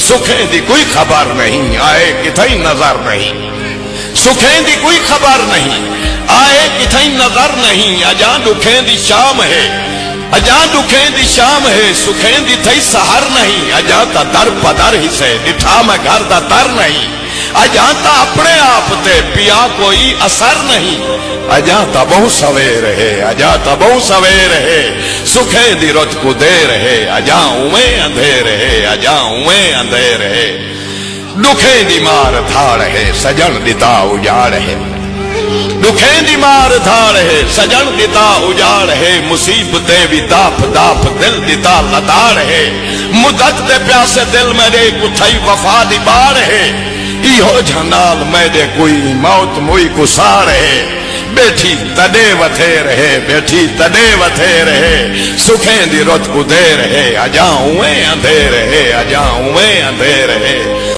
سکھیں دی کوئی خبر نہیں آئے کتھیں نظر نہیں سکھیں دی کوئی خبر نہیں آئے کتھیں نظر نہیں اجاں دکھیں دی شام ہے اجاں دکھیں دی شام ہے سکھیں دی تھئی سہر نہیں اجاں تا در پدر ہی سے ڈٹھا میں گھر دا در نہیں اجاں تا اپنے آپ تے پیا کوئی اثر نہیں اجاں تا بہو سویر ہے اجاں تا بہو سویر ہے سکھیں دی رت کو دیر ہے اجاں اویں اندھیر ہے اجاں اویں اندھیر ہے دکھیں دی مار تھاڑ ہے سجن دیتا اجاڑ ہے دکھیں دی مار دھاڑ ہے سجن دیتا اجاڑ ہے مصیبتیں بھی داپ داپ دل دیتا لتاڑ ہے مدت دے پیاسے دل میرے کتھائی وفا دی بار ہے ایہو جھنال میرے کوئی موت موئی کسار ہے بیٹھی تدے وتھے رہے بیٹھی تدے وتھے رہے سکھیں دی رت کو دے رہے اجاں اویں اندھے رہے اجاں اویں اندھے رہے